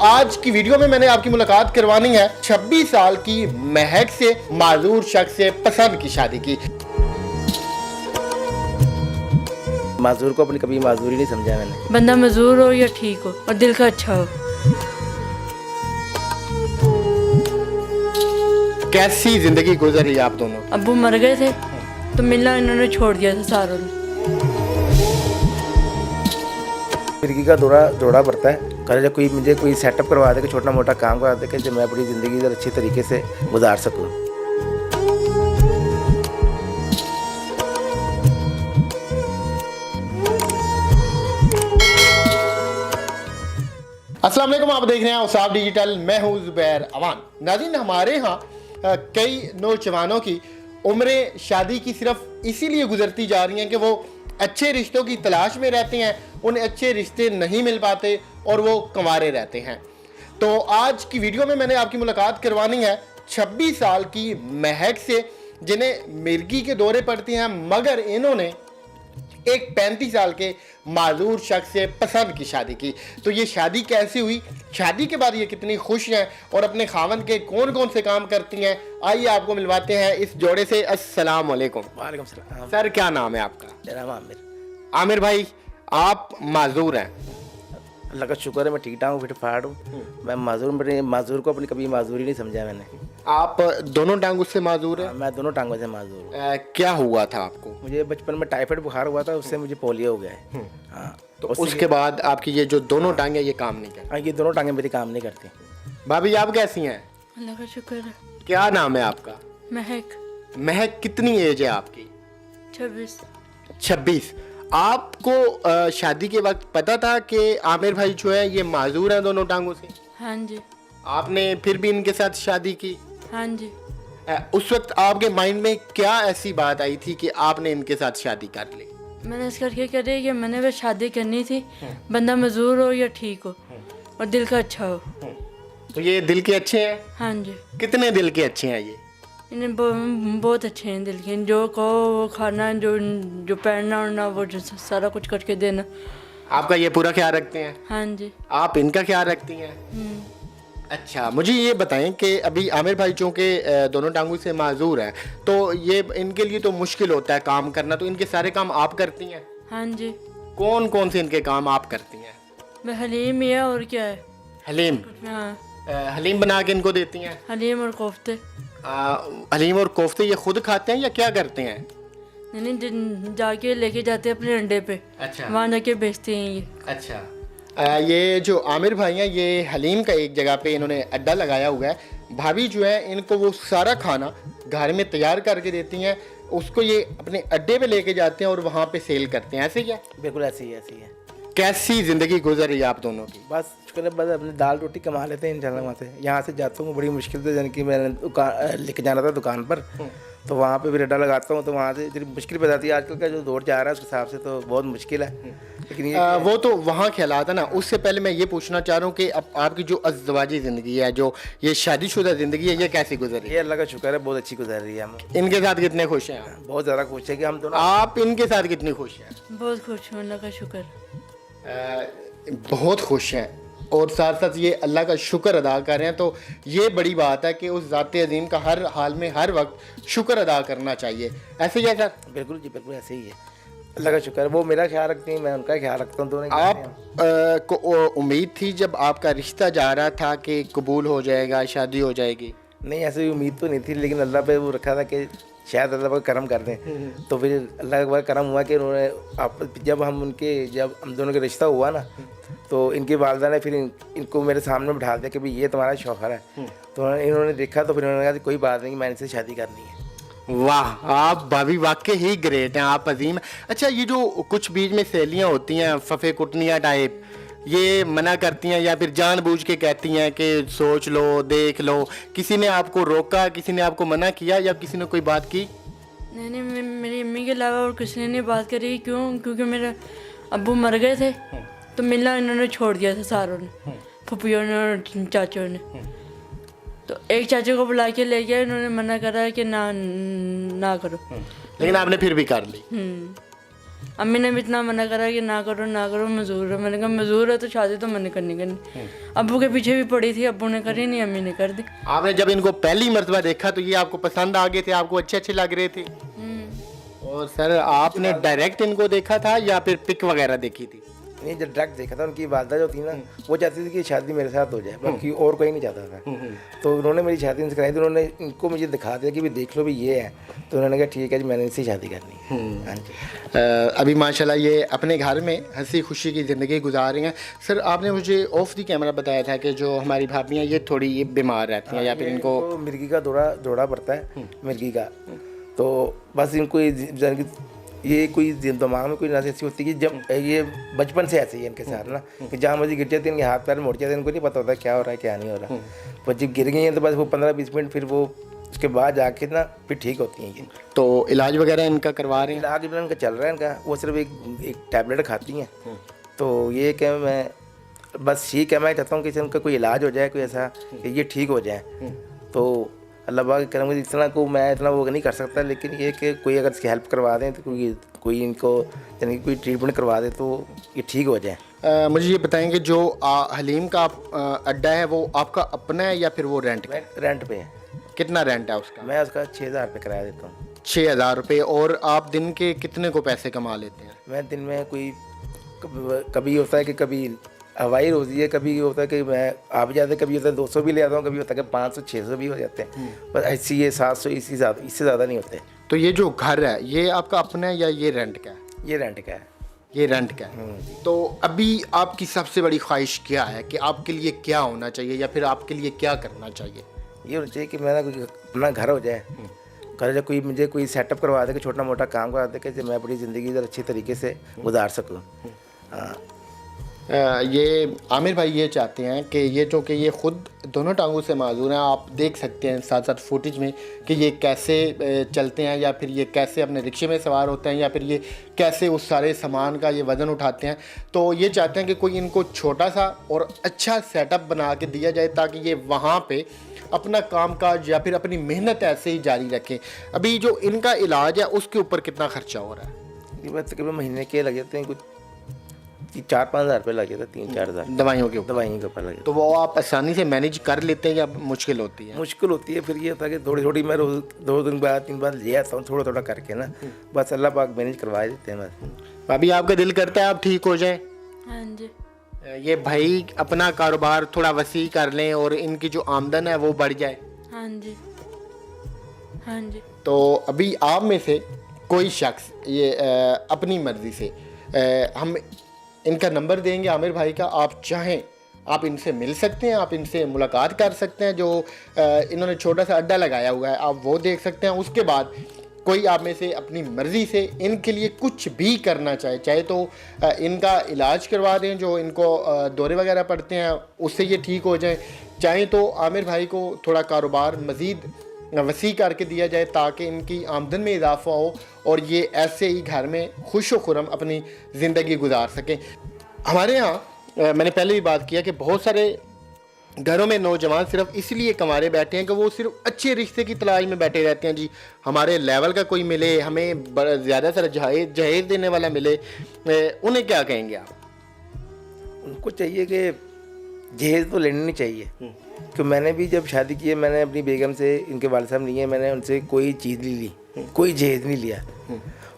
आज की वीडियो में मैंने आपकी मुलाकात करवानी है 26 साल की महक से, माजूर शख्स से पसंद की शादी की। माजूर को अपनी कभी माजूरी नहीं समझा मैंने। बंदा मजूर हो या ठीक हो और दिल का अच्छा हो। कैसी जिंदगी गुजरी आप दोनों? अब्बू मर गए थे तो मिलना इन्होंने छोड़ दिया था सारों ने। फिरकी का जोड़ा पड़ता है। कल जब कोई मुझे कोई सेटअप करवा दे, कि छोटा मोटा काम करवा दे कि जब मैं अपनी ज़िंदगी इधर अच्छी तरीके से गुजार सकूँ। अस्सलाम वालेकुम, आप देख रहे हैं औसाफ डिजिटल। मैं हूं ज़ुबैर अवान। नाज़रीन, हमारे यहाँ कई नौजवानों की उम्रें शादी की सिर्फ इसीलिए गुजरती जा रही हैं कि वो अच्छे रिश्तों की तलाश में रहते हैं, उन्हें अच्छे रिश्ते नहीं मिल पाते और वो कंवारे रहते हैं। तो आज की वीडियो में मैंने आपकी मुलाकात करवानी है 26 साल की महक से, जिन्हें मिर्गी के दौरे पड़ते हैं, मगर इन्होंने एक 35 साल के माजूर शख्स से पसंद की शादी की। तो ये शादी कैसी हुई, शादी के बाद ये कितनी खुश हैं और अपने खावंद के कौन कौन से काम करती हैं, आइए आपको मिलवाते हैं इस जोड़े से। अस्सलाम वालेकुम। वालेकुम सलाम। सर, क्या नाम है आपका? मेरा नाम आमिर। आमिर भाई, आप माजूर हैं? अल्लाह का शुक्र है मैं ठीक ठाक हूँ, फिट फाट हूँ। मैं माजूर को अपनी कभी माजूरी नहीं समझा मैंने। आप दोनों टांगों से माजूर हैं? मैं दोनों टांगों से माजूर हूँ। क्या हुआ था आपको? मुझे बचपन में टाइफाइड बुखार हुआ था, उससे मुझे पोलियो हो गया है। हाँ, तो उसके बाद आपकी ये जो दोनों टांगें ये काम नहीं करती? हाँ, ये दोनों टांगें मेरी काम नहीं करती। भाभी, आप कैसी हैं? अल्लाह का शुक्र है। क्या नाम है आपका? महक। महक, कितनी एज है आपकी? 26। 26। आपको शादी के वक्त पता था कि आमिर भाई जो है ये माजूर हैं दोनों टांगों से? हाँ जी। आपने फिर भी इनके साथ शादी की? हाँ जी। उस वक्त आपके माइंड में क्या ऐसी बात आई थी कि आपने इनके साथ शादी कर ली? मैंने इस करके करी कि मैंने बस शादी करनी थी, बंदा मजूर हो या ठीक हो और दिल का अच्छा हो। तो ये दिल के अच्छे हैं? हाँ जी। कितने दिल के अच्छे हैं ये? इन्हें बहुत अच्छे हैं दिल के। जो कहो वो खाना, जो पहनना उड़ना, वो जो सारा कुछ करके देना। आपका ये पूरा ख्याल रखते हैं? हाँ जी। आप इनका ख्याल रखती हैं? अच्छा, मुझे ये बताएं कि अभी आमिर भाई चूँकि दोनों टांगों से माजूर हैं, तो ये इनके लिए तो मुश्किल होता है काम करना, तो इनके सारे काम आप करती हैं? हाँ जी। कौन कौन से इनके काम आप करती हैं? मैं हलीम ही है और क्या है। हलीम? हाँ, हलीम बना के इनको देती हैं? हलीम और कोफ्ते। हलीम और कोफ्ते ये खुद खाते हैं या क्या करते हैं? नहीं, जाके लेके जाते हैं अपने अंडे पे। अच्छा। वहाँ जाके बेचते हैं ये। अच्छा। ये जो आमिर भाई हैं, ये हलीम का एक जगह पे इन्होंने अड्डा लगाया हुआ है। भाभी जो है इनको वो सारा खाना घर में तैयार करके देती हैं, उसको ये अपने अड्डे पे लेके जाते हैं और वहाँ पे सेल करते हैं, ऐसे ही है? बिल्कुल ऐसी ही ऐसी है। कैसी ज़िंदगी गुजर रही है आप दोनों की? बस शुक्र है, बस अपनी दाल रोटी कमा लेते हैं इंशाल्लाह। वहाँ से यहाँ से जाता हूँ बड़ी मुश्किल से, यानी कि मैंने दुकान लेके जाना था दुकान पर, तो वहाँ पे भी अड्डा लगाता हूँ, तो वहाँ से इतनी मुश्किल पड़ जाती है। आजकल का जो दौर जा रहा है उस हिसाब से तो बहुत मुश्किल है। लेकिन ये वो तो वहाँ ख्यालात है ना। उससे पहले मैं ये पूछना चाह रहा हूँ कि अब आपकी जो अज़वाजी ज़िंदगी है, जो ये शादीशुदा ज़िंदगी है, ये कैसी गुजर रही है? ये अल्लाह का शुक्र है बहुत अच्छी गुजर रही है। हम इनके साथ कितने खुश हैं? बहुत ज़्यादा खुश है कि हम दोनों। आप इनके साथ कितनी खुश हैं? बहुत खुश हूँ, अल्लाह का शुक्र। बहुत खुश हैं और साथ साथ ये अल्लाह का शुक्र अदा कर रहे हैं, तो ये बड़ी बात है कि उस ज़ात अज़ीम का हर हाल में हर वक्त शुक्र अदा करना चाहिए, ऐसे ही है सर? बिल्कुल जी, बिल्कुल ऐसे ही है। अल्लाह का शुक्र है, वो मेरा ख्याल रखती हैं, मैं उनका ख्याल रखता हूँ। दोनों आप को उम्मीद थी जब आपका रिश्ता जा रहा था कि कबूल हो जाएगा, शादी हो जाएगी? नहीं, ऐसी उम्मीद तो नहीं थी, लेकिन अल्लाह पे वो रखा था कि शायद अल्लाह पर करम कर दें। तो फिर अल्लाह का करम हुआ कि उन्होंने जब हम दोनों का रिश्ता हुआ ना, तो इनकी वालदा ने फिर इनको मेरे सामने बिठा दिया कि भाई ये तुम्हारा शौहर है। तो इन्होंने देखा तो फिर उन्होंने कहा कि कोई बात नहीं, मैंने इनसे शादी करनी है। वाह, आप भाभी वाकई ही ग्रेट हैं, आप अजीम हैं। अच्छा, ये जो कुछ बीच में सहेलियाँ होती हैं फफे कुटनिया टाइप, ये मना करती हैं या फिर जानबूझ के कहती हैं कि सोच लो, देख लो, किसी ने आपको रोका, किसी ने आपको मना किया या किसी ने कोई बात की? नहीं, मेरी अम्मी के अलावा और किसी ने नहीं बात करी। क्योंकि मेरे अब्बू मर गए थे तो मिलना इन्होंने छोड़ दिया था सारों ने, फुफियों ने और चाचों ने। तो एक चाचे को बुला के ले गया, इन्होंने मना करा कि ना करो। लेकिन आपने फिर भी कर ली? अम्मी ने भी इतना मना करा कि ना करो मजूर है। मैंने कहा मजूर है तो शादी तो मैंने करनी। अब्बू के पीछे भी पड़ी थी, अब्बू ने करी नहीं, अम्मी ने कर दी। आपने जब इनको पहली मर्तबा देखा तो ये आपको पसंद आ गए थे, आपको अच्छे लग रहे थे? और सर आपने डायरेक्ट इनको देखा था या फिर पिक वगैरह देखी थी? नहीं, जब डायरेक्ट देखा था, उनकी वालदा जो थी ना वो चाहती थी कि शादी मेरे साथ हो जाए, बाकी और कोई नहीं चाहता था। तो उन्होंने मेरी शादी इनसे कराई थी, उन्होंने इनको मुझे दिखा दिया कि भी देख लो भी ये है। तो उन्होंने कहा ठीक है जी, मैंने इनसे शादी करनी है। हाँ जी। अभी माशाल्लाह ये अपने घर में हंसी खुशी की ज़िंदगी गुजार रही हैं। सर आपने मुझे ऑफ दी कैमरा बताया था कि जो हमारी भाभियाँ ये थोड़ी ये बीमार रहती हैं या फिर इनको मिर्गी का दौरा पड़ता है, मिर्गी का। तो बस इनको ये कोई दिमाग में कोई नस ऐसी होती है कि जब ये बचपन से ऐसे ही है इनके साथ ना, कि जहाँ मर्जी गिर जाते हैं इनके हाथ पैर मुड़ जाते हैं, इनको नहीं पता होता क्या हो रहा है क्या नहीं हो रहा। पर जब गिर गई हैं तो बस वो 15-20 मिनट फिर वो उसके बाद जाके ना फिर ठीक होती हैं ये। तो इलाज वगैरह इनका करवा रहे हैं? इलाज इनका चल रहा है इनका, वो सिर्फ एक टैबलेट खाती हैं। तो ये क्या मैं बस ये कहना चाहता हूँ कि उनका कोई इलाज हो जाए, कोई ऐसा कि ये ठीक हो जाए। तो अल्लाह पाक के करम से इतना को मैं इतना वो नहीं कर सकता, लेकिन ये कि कोई अगर इसकी हेल्प करवा दें तो कोई इनको यानी कोई ट्रीटमेंट करवा दे तो ये ठीक हो जाए। मुझे ये बताएंगे जो हलीम का अड्डा है वो आपका अपना है या फिर वो रेंट का? रेंट पे है। कितना रेंट है उसका? मैं उसका 6,000 रुपये किराया देता हूँ। 6,000 रुपये। और आप दिन के कितने को पैसे कमा लेते हैं? मैं दिन में कोई कभी होता है कि कभी हवाई रोज़ी है, कभी होता है कि मैं आ भी जाते, कभी होता है 200 भी ले आता हूँ, कभी होता है कि 500-600 भी हो जाते हैं। बस ऐसी ये 700 इससे ज़्यादा नहीं होते। तो ये जो घर है ये आपका अपना है या ये रेंट का है? ये रेंट का है। ये रेंट का है। तो अभी आपकी सबसे बड़ी ख्वाहिश क्या है कि आपके लिए क्या होना चाहिए या फिर आपके लिए क्या करना चाहिए? ये होना चाहिए कि मेरा कोई अपना घर हो जाए, घर जो कोई मुझे कोई सेटअप करवा दे, कि छोटा मोटा काम करवा दे, कि मैं अपनी ज़िंदगी इधर अच्छी तरीके से गुजार सकूँ। हाँ। ये आमिर भाई ये चाहते हैं कि ये ख़ुद दोनों टांगों से माजूर हैं। आप देख सकते हैं साथ साथ फुटेज में कि ये कैसे चलते हैं या फिर ये कैसे अपने रिक्शे में सवार होते हैं या फिर ये कैसे उस सारे सामान का ये वज़न उठाते हैं। तो ये चाहते हैं कि कोई इनको छोटा सा और अच्छा सेटअप बना के दिया जाए ताकि ये वहाँ पे अपना कामकाज या फिर अपनी मेहनत ऐसे ही जारी रखें। अभी जो इनका इलाज है उसके ऊपर कितना ख़र्चा हो रहा है? ये बात तकरीबन महीने के लग जाते हैं, कुछ 4-5 हज़ार रुपये लग जाते हैं, 3-4 हज़ार दवाइयों के ऊपर ऊपर लगे। तो वो आप आसानी से मैनेज कर लेते हैं या मुश्किल होती है? मुश्किल होती है। फिर ये होता है कि थोड़ी मैं रोज़ 2 दिन बाद 3 बार ले आता हूँ, थोड़ा करके ना, बस अल्लाह पाक मैनेज करवा देते हैं बस। भाभी आपका दिल करता है आप ठीक हो जाएं? हाँ जी। ये भाई अपना कारोबार थोड़ा वसी कर लें और इनकी जो आमदन है वो बढ़ जाए? हाँ जी। हाँ जी। तो अभी आप में से कोई शख्स ये अपनी मर्ज़ी से हम इनका नंबर देंगे आमिर भाई का, आप चाहें आप इनसे मिल सकते हैं, आप इनसे मुलाकात कर सकते हैं। जो इन्होंने छोटा सा अड्डा लगाया हुआ है आप वो देख सकते हैं। उसके बाद कोई आप में से अपनी मर्ज़ी से इनके लिए कुछ भी करना चाहे तो इनका इलाज करवा दें, जो इनको दौरे वगैरह पड़ते हैं उससे ये ठीक हो जाए। चाहे तो आमिर भाई को थोड़ा कारोबार मज़ीद वसी करके दिया जाए ताकि इनकी आमदन में इजाफा हो और ये ऐसे ही घर में खुश व खुरम अपनी ज़िंदगी गुजार सकें। हमारे यहाँ मैंने पहले भी बात किया कि बहुत सारे घरों में नौजवान सिर्फ इसलिए कमारे बैठे हैं कि वो सिर्फ अच्छे रिश्ते की तलाश में बैठे रहते हैं। जी हमारे लेवल का कोई मिले, हमें ज़्यादा से जहेज देने वाला मिले, उन्हें क्या कहेंगे आप? उनको चाहिए कि जहेज तो लेनी नहीं चाहिए। कि मैंने भी जब शादी की है, मैंने अपनी बेगम से, इनके वालिद साहब नहीं है, मैंने उनसे कोई चीज़ नहीं ली, कोई जहेज नहीं लिया।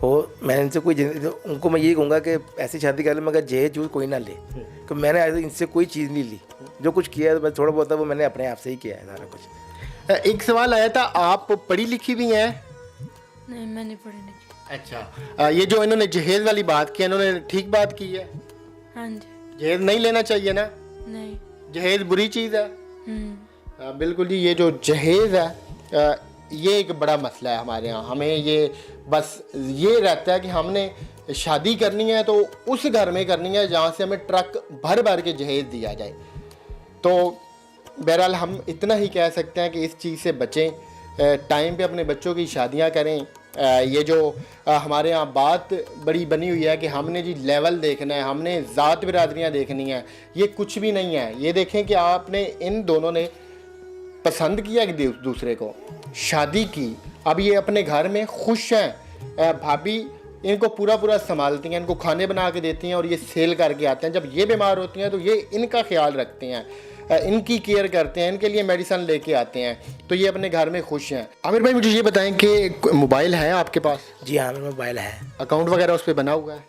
और मैंने इनसे कोई उनको मैं ये कहूँगा कि ऐसी शादी कर ले मगर जहेज कोई ना ले, कि मैंने इनसे कोई चीज़ नहीं ली। जो कुछ किया है बस थोड़ा बहुत वो मैंने अपने आप से ही किया है सारा कुछ। एक सवाल आया था, आप पढ़ी लिखी भी हैं? नहीं, मैं नहीं पढ़ी लिखी। अच्छा, ये जो इन्होंने जहेज वाली बात की इन्होंने ठीक बात की है? हाँ जी। जहेज नहीं लेना चाहिए ना? नहीं। जहेज बुरी चीज़ है? बिल्कुल जी। ये जो जहेज है ये एक बड़ा मसला है हमारे यहाँ। हमें ये बस ये रहता है कि हमने शादी करनी है तो उस घर में करनी है जहाँ से हमें ट्रक भर भर के जहेज दिया जाए। तो बहरहाल हम इतना ही कह सकते हैं कि इस चीज़ से बचें, टाइम पे अपने बच्चों की शादियाँ करें। ये जो हमारे यहाँ बात बड़ी बनी हुई है कि हमने जी लेवल देखना है, हमने ज़ात बिरादरियाँ देखनी है, ये कुछ भी नहीं है। ये देखें कि आपने इन दोनों ने पसंद किया कि दूसरे को, शादी की, अब ये अपने घर में खुश हैं। भाभी इनको पूरा पूरा संभालती हैं, इनको खाने बना के देती हैं और ये सेल करके आते हैं। जब ये बीमार होती हैं तो ये इनका ख्याल रखते हैं, इनकी केयर करते हैं, इनके लिए मेडिसिन लेके आते हैं, तो ये अपने घर में खुश हैं। आमिर भाई मुझे ये बताएं कि मोबाइल है आपके पास? जी हाँ, मेरा मोबाइल है, अकाउंट वगैरह उस पर बना हुआ है?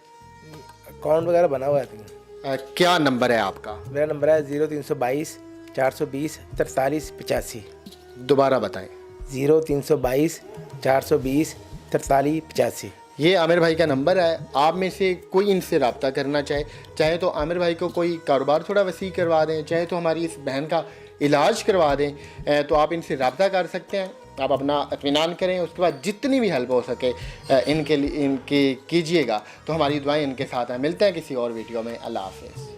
अकाउंट वगैरह बना हुआ है। क्या नंबर है आपका? मेरा नंबर है 0322 420 43 85। दोबारा बताएं। 0322 420 43 85। ये आमिर भाई का नंबर है। आप में से कोई इनसे रब्ता करना चाहे तो आमिर भाई को कोई कारोबार थोड़ा वसी करवा दें, चाहे तो हमारी इस बहन का इलाज करवा दें, तो आप इनसे रब्ता कर सकते हैं। आप अपना इत्मीनान करें, उसके बाद जितनी भी हेल्प हो सके इनके लिए इनकी कीजिएगा। तो हमारी दुआएं इनके साथ हैं। मिलते हैं किसी और वीडियो में। अल्लाह हाफ़िज़।